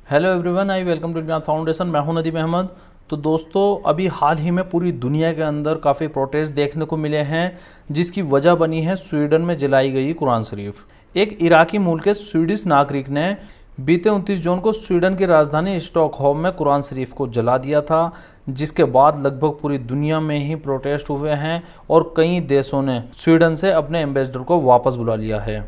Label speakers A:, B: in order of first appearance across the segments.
A: Hello everyone, I welcome to Gyan foundation. मैं हूं नदीम अहमद। तो दोस्तों, अभी हाल ही में पूरी दुनिया के अंदर काफ़ी प्रोटेस्ट देखने को मिले हैं, जिसकी वजह बनी है स्वीडन में जलाई गई कुरान शरीफ। एक इराकी मूल के स्वीडिश नागरिक ने बीते 29 जून को स्वीडन की राजधानी स्टॉकहोम में कुरान शरीफ को जला दिया था, जिसके बाद लगभग पूरी दुनिया में ही प्रोटेस्ट हुए हैं और कई देशों ने स्वीडन से अपने एम्बेसडर को वापस बुला लिया है।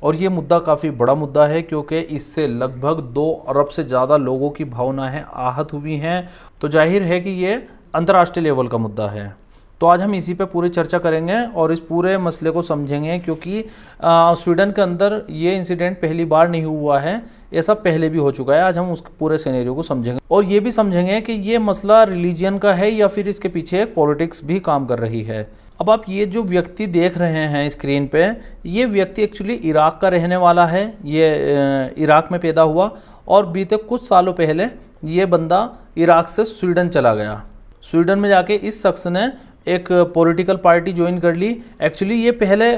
A: और ये मुद्दा काफ़ी बड़ा मुद्दा है, क्योंकि इससे लगभग 2 अरब से ज़्यादा लोगों की भावनाएं आहत हुई हैं। तो जाहिर है कि ये अंतर्राष्ट्रीय लेवल का मुद्दा है। तो आज हम इसी पे पूरी चर्चा करेंगे और इस पूरे मसले को समझेंगे, क्योंकि स्वीडन के अंदर ये इंसिडेंट पहली बार नहीं हुआ है, ऐसा पहले भी हो चुका है। आज हम उस पूरे सिनेरियो को समझेंगे और ये भी समझेंगे कि ये मसला रिलीजन का है या फिर इसके पीछे पॉलिटिक्स भी काम कर रही है। अब आप ये जो व्यक्ति देख रहे हैं स्क्रीन पे, ये व्यक्ति एक्चुअली इराक का रहने वाला है। ये इराक में पैदा हुआ और बीते कुछ सालों पहले ये बंदा इराक से स्वीडन चला गया। स्वीडन में जाके इस शख्स ने एक पॉलिटिकल पार्टी ज्वाइन कर ली। एक्चुअली ये पहले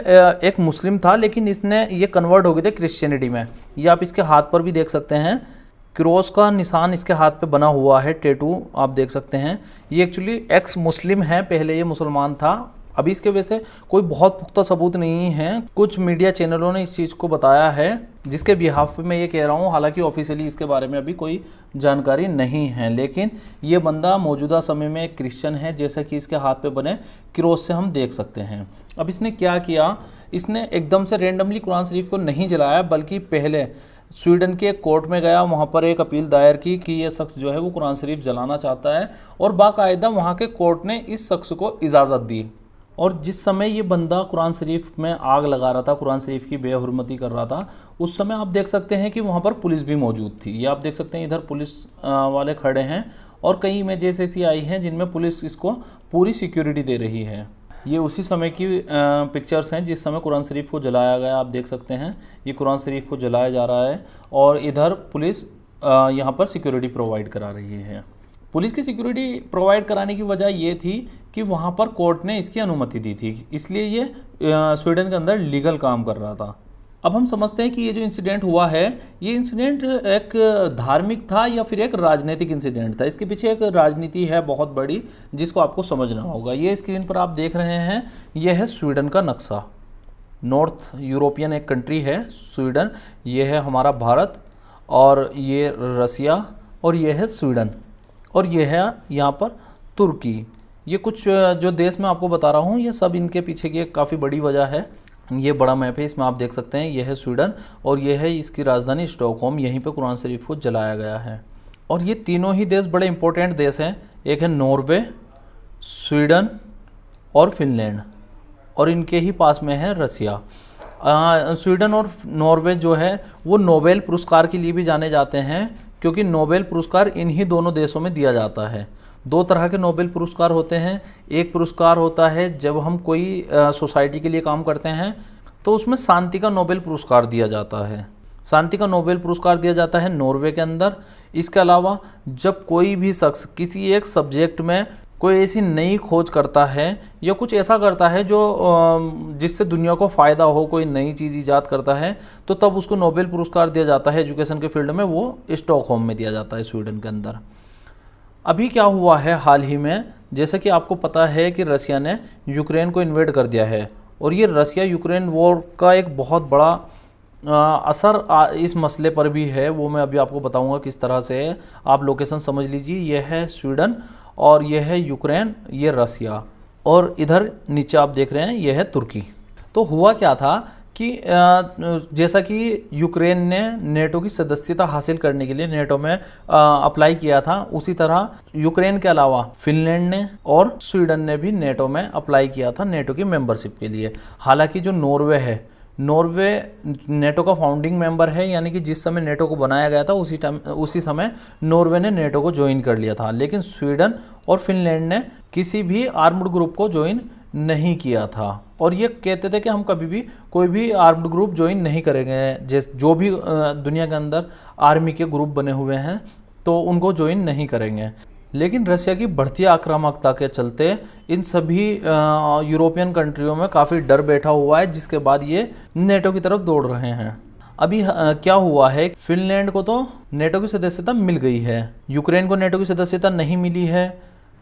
A: एक मुस्लिम था, लेकिन इसने ये कन्वर्ट हो गए थे क्रिश्चियनिटी में। ये आप इसके हाथ पर भी देख सकते हैं, क्रॉस का निशान इसके हाथ पे बना हुआ है, टैटू आप देख सकते हैं। ये एक्चुअली एक्स मुस्लिम है, पहले ये मुसलमान था। अभी इसके वजह से कोई बहुत पुख्ता सबूत नहीं है। कुछ मीडिया चैनलों ने इस चीज़ को बताया है, जिसके बिहाफ पे मैं ये कह रहा हूँ। हालांकि ऑफिशियली इसके बारे में अभी कोई जानकारी नहीं है, लेकिन ये बंदा मौजूदा समय में क्रिश्चियन है, जैसा कि इसके हाथ पे बने क्रॉस से हम देख सकते हैं। अब इसने क्या किया, इसने एकदम से रेंडमली कुरान शरीफ को नहीं जलाया, बल्कि पहले स्वीडन के कोर्ट में गया, वहाँ पर एक अपील दायर की कि ये शख्स जो है वो कुरान शरीफ जलाना चाहता है, और बाकायदा वहाँ के कोर्ट ने इस शख्स को इजाज़त दी। और जिस समय ये बंदा कुरान शरीफ में आग लगा रहा था, कुरान शरीफ की बेहुरमती कर रहा था, उस समय आप देख सकते हैं कि वहाँ पर पुलिस भी मौजूद थी। ये आप देख सकते हैं, इधर पुलिस वाले खड़े हैं और कई इमेजेस ऐसी आई हैं जिनमें पुलिस इसको पूरी सिक्योरिटी दे रही है। ये उसी समय की पिक्चर्स हैं जिस समय कुरान शरीफ को जलाया गया। आप देख सकते हैं ये कुरान शरीफ को जलाया जा रहा है और इधर पुलिस यहाँ पर सिक्योरिटी प्रोवाइड करा रही है। पुलिस की सिक्योरिटी प्रोवाइड कराने की वजह ये थी कि वहाँ पर कोर्ट ने इसकी अनुमति दी थी, इसलिए ये स्वीडन के अंदर लीगल काम कर रहा था। अब हम समझते हैं कि ये जो इंसिडेंट हुआ है, ये इंसिडेंट एक धार्मिक था या फिर एक राजनीतिक इंसिडेंट था। इसके पीछे एक राजनीति है बहुत बड़ी, जिसको आपको समझना होगा। ये स्क्रीन पर आप देख रहे हैं, यह है स्वीडन का नक्शा। नॉर्थ यूरोपियन एक कंट्री है स्वीडन, ये है हमारा भारत, और ये रसिया, और ये है स्वीडन, और ये है यहाँ पर तुर्की। ये कुछ जो देश मैं आपको बता रहा हूँ, ये सब इनके पीछे की काफ़ी बड़ी वजह है। ये बड़ा मैप है, इसमें आप देख सकते हैं, ये है स्वीडन और ये है इसकी राजधानी स्टॉकहोम। यहीं पे कुरान शरीफ को जलाया गया है। और ये तीनों ही देश बड़े इंपॉर्टेंट देश हैं। एक है नॉर्वे, स्वीडन और फिनलैंड, और इनके ही पास में है रसिया। स्वीडन और नॉर्वे जो है वो नोबेल पुरस्कार के लिए भी जाने जाते हैं, क्योंकि नोबेल पुरस्कार इन्हीं दोनों देशों में दिया जाता है। 2 तरह के नोबेल पुरस्कार होते हैं। एक पुरस्कार होता है जब हम कोई सोसाइटी के लिए काम करते हैं, तो उसमें शांति का नोबेल पुरस्कार दिया जाता है। शांति का नोबेल पुरस्कार दिया जाता है नॉर्वे के अंदर। इसके अलावा जब कोई भी शख्स किसी एक सब्जेक्ट में कोई ऐसी नई खोज करता है या कुछ ऐसा करता है जो जिससे दुनिया को फ़ायदा हो, कोई नई चीज़ ईजाद करता है, तो तब उसको नोबेल पुरस्कार दिया जाता है एजुकेशन के फील्ड में। वो स्टॉकहोम में दिया जाता है स्वीडन के अंदर। अभी क्या हुआ है हाल ही में, जैसा कि आपको पता है कि रसिया ने यूक्रेन को इन्वेड कर दिया है, और ये रसिया यूक्रेन वॉर का एक बहुत बड़ा असर इस मसले पर भी है। वो मैं अभी आपको बताऊंगा किस तरह से है। आप लोकेशन समझ लीजिए, यह है स्वीडन और यह है यूक्रेन, ये रसिया, और इधर नीचे आप देख रहे हैं यह है तुर्की। तो हुआ क्या था कि जैसा कि यूक्रेन ने नेटो की सदस्यता हासिल करने के लिए नेटो में अप्लाई किया था, उसी तरह यूक्रेन के अलावा फिनलैंड ने और स्वीडन ने भी नेटो में अप्लाई किया था नेटो की मेंबरशिप के लिए। हालांकि जो नॉर्वे है, नॉर्वे नेटो का फाउंडिंग मेंबर है, यानी कि जिस समय नेटो को बनाया गया था उसी समय नॉर्वे ने नेटो को ज्वाइन कर लिया था। लेकिन स्वीडन और फिनलैंड ने किसी भी आर्म्ड ग्रुप को ज्वाइन नहीं किया था, और ये कहते थे कि हम कभी भी कोई भी आर्म्ड ग्रुप ज्वाइन नहीं करेंगे। जो भी दुनिया के अंदर आर्मी के ग्रुप बने हुए हैं तो उनको ज्वाइन नहीं करेंगे। लेकिन रसिया की बढ़ती आक्रामकता के चलते इन सभी यूरोपियन कंट्रियों में काफ़ी डर बैठा हुआ है, जिसके बाद ये नेटो की तरफ दौड़ रहे हैं। अभी क्या हुआ है, फिनलैंड को तो नेटो की सदस्यता मिल गई है, यूक्रेन को नेटो की सदस्यता नहीं मिली है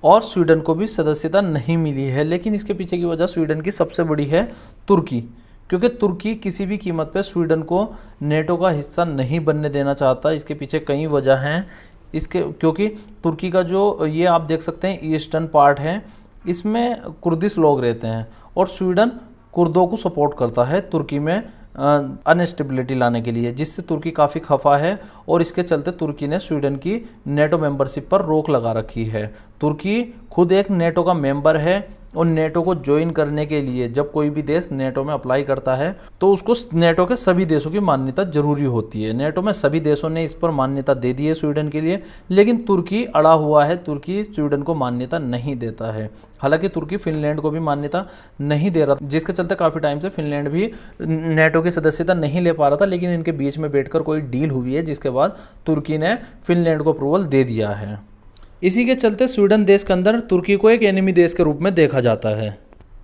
A: और स्वीडन को भी सदस्यता नहीं मिली है। लेकिन इसके पीछे की वजह स्वीडन की सबसे बड़ी है तुर्की, क्योंकि तुर्की किसी भी कीमत पर स्वीडन को नेटो का हिस्सा नहीं बनने देना चाहता। इसके पीछे कई वजह हैं इसके, क्योंकि तुर्की का जो ये आप देख सकते हैं ईस्टर्न पार्ट है, इसमें कुर्दिश लोग रहते हैं और स्वीडन कुर्दों को सपोर्ट करता है तुर्की में अनस्टेबिलिटी लाने के लिए, जिससे तुर्की काफ़ी खफा है और इसके चलते तुर्की ने स्वीडन की नेटो मेंबरशिप पर रोक लगा रखी है। तुर्की खुद एक नेटो का मेंबर है और नेटो को ज्वाइन करने के लिए जब कोई भी देश नेटो में अप्लाई करता है तो उसको नेटो के सभी देशों की मान्यता जरूरी होती है। नेटो में सभी देशों ने इस पर मान्यता दे दी है स्वीडन के लिए, लेकिन तुर्की अड़ा हुआ है, तुर्की स्वीडन को मान्यता नहीं देता है। हालांकि तुर्की फिनलैंड को भी मान्यता नहीं दे रहा, जिसके चलते काफ़ी टाइम से फिनलैंड भी नेटो की सदस्यता नहीं ले पा रहा था, लेकिन इनके बीच में बैठकर कोई डील हुई है जिसके बाद तुर्की ने फिनलैंड को अप्रूवल दे दिया है। इसी के चलते स्वीडन देश के अंदर तुर्की को एक एनिमी देश के रूप में देखा जाता है,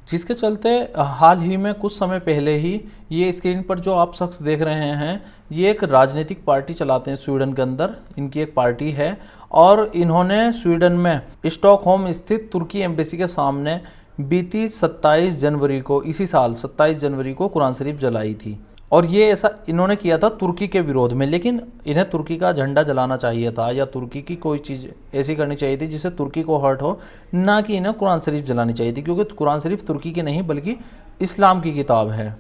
A: जिसके चलते हाल ही में कुछ समय पहले ही ये स्क्रीन पर जो आप शख्स देख रहे हैं ये एक राजनीतिक पार्टी चलाते हैं स्वीडन के अंदर, इनकी एक पार्टी है और इन्होंने स्वीडन में स्टॉकहोम स्थित तुर्की एम्बेसी के सामने बीती 27 जनवरी को, इसी साल 27 जनवरी को कुरान शरीफ जलाई थी। और ये ऐसा इन्होंने किया था तुर्की के विरोध में, लेकिन इन्हें तुर्की का झंडा जलाना चाहिए था या तुर्की की कोई चीज़ ऐसी करनी चाहिए थी जिससे तुर्की को हर्ट हो, ना कि इन्हें कुरान शरीफ जलानी चाहिए थी, क्योंकि कुरान शरीफ तुर्की की नहीं बल्कि इस्लाम की किताब है।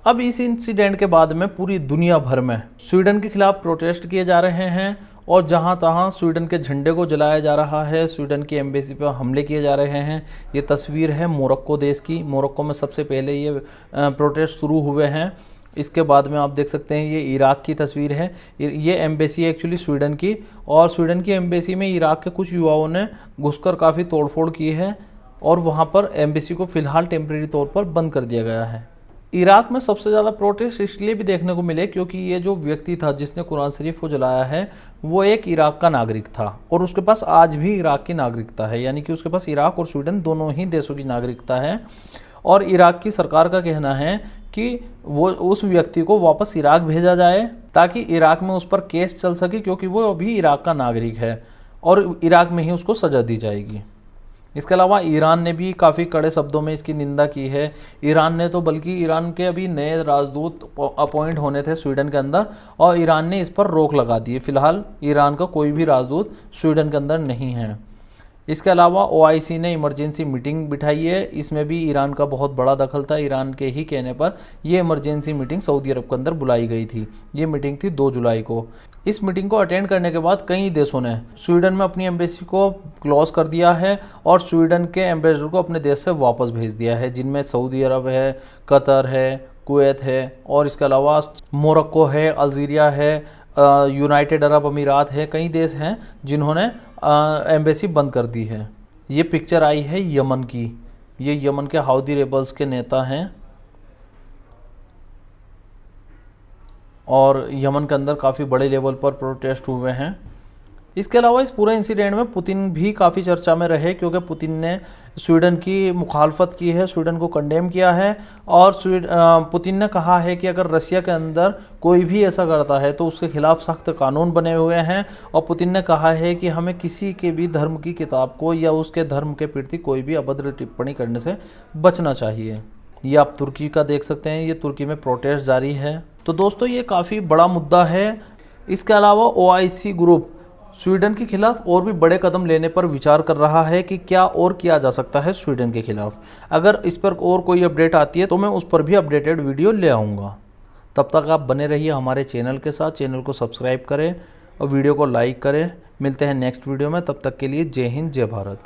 A: अब इस इंसिडेंट के बाद में पूरी दुनिया भर में स्वीडन के खिलाफ प्रोटेस्ट किए जा रहे हैं और जहाँ तहाँ स्वीडन के झंडे को जलाया जा रहा है, स्वीडन की एम्बेसी पर हमले किए जा रहे हैं। ये तस्वीर है मोरक्को देश की, मोरक्को में सबसे पहले ये प्रोटेस्ट शुरू हुए हैं। इसके बाद में आप देख सकते हैं ये इराक की तस्वीर है, ये एम्बेसी है एक्चुअली स्वीडन की, और स्वीडन की एम्बेसी में इराक के कुछ युवाओं ने घुसकर काफ़ी तोड़फोड़ की है और वहाँ पर एम्बेसी को फ़िलहाल टेम्प्रेरी तौर पर बंद कर दिया गया है। इराक में सबसे ज़्यादा प्रोटेस्ट इसलिए भी देखने को मिले क्योंकि ये जो व्यक्ति था जिसने कुरान शरीफ को जलाया है वो एक इराक का नागरिक था और उसके पास आज भी इराक की नागरिकता है, यानी कि उसके पास इराक और स्वीडन दोनों ही देशों की नागरिकता है। और इराक की सरकार का कहना है कि वो उस व्यक्ति को वापस इराक भेजा जाए ताकि इराक में उस पर केस चल सके, क्योंकि वो अभी इराक का नागरिक है और इराक में ही उसको सज़ा दी जाएगी। इसके अलावा ईरान ने भी काफ़ी कड़े शब्दों में इसकी निंदा की है। ईरान ने तो बल्कि ईरान के अभी नए राजदूत अपॉइंट होने थे स्वीडन के अंदर और ईरान ने इस पर रोक लगा दी है। फिलहाल ईरान का कोई भी राजदूत स्वीडन के अंदर नहीं है। इसके अलावा OIC ने इमरजेंसी मीटिंग बिठाई है, इसमें भी ईरान का बहुत बड़ा दखल था। ईरान के ही कहने पर यह इमरजेंसी मीटिंग सऊदी अरब के अंदर बुलाई गई थी। ये मीटिंग थी 2 जुलाई को। इस मीटिंग को अटेंड करने के बाद कई देशों ने स्वीडन में अपनी एम्बेसी को क्लोज कर दिया है और स्वीडन के एम्बेसडर को अपने देश से वापस भेज दिया है, जिनमें सऊदी अरब है, कतर है, कुवैत है और इसके अलावा मोरक्को है, अल्जीरिया है, यूनाइटेड अरब अमीरात है। कई देश हैं जिन्होंने एम्बेसी बंद कर दी है। ये पिक्चर आई है यमन की, ये यमन के हाउदी रेबल्स के नेता हैं और यमन के अंदर काफ़ी बड़े लेवल पर प्रोटेस्ट हुए हैं। इसके अलावा इस पूरे इंसिडेंट में पुतिन भी काफ़ी चर्चा में रहे, क्योंकि पुतिन ने स्वीडन की मुखालफत की है, स्वीडन को कंडेम किया है और पुतिन ने कहा है कि अगर रशिया के अंदर कोई भी ऐसा करता है तो उसके खिलाफ सख्त कानून बने हुए हैं। और पुतिन ने कहा है कि हमें किसी के भी धर्म की किताब को या उसके धर्म के प्रति कोई भी अभद्र टिप्पणी करने से बचना चाहिए। ये आप तुर्की का देख सकते हैं, ये तुर्की में प्रोटेस्ट जारी है। तो दोस्तों ये काफ़ी बड़ा मुद्दा है। इसके अलावा OIC ग्रुप स्वीडन के खिलाफ और भी बड़े कदम लेने पर विचार कर रहा है कि क्या और किया जा सकता है स्वीडन के खिलाफ। अगर इस पर और कोई अपडेट आती है तो मैं उस पर भी अपडेटेड वीडियो ले आऊँगा। तब तक आप बने रहिए हमारे चैनल के साथ, चैनल को सब्सक्राइब करें और वीडियो को लाइक करें। मिलते हैं नेक्स्ट वीडियो में, तब तक के लिए जय हिंद जय भारत।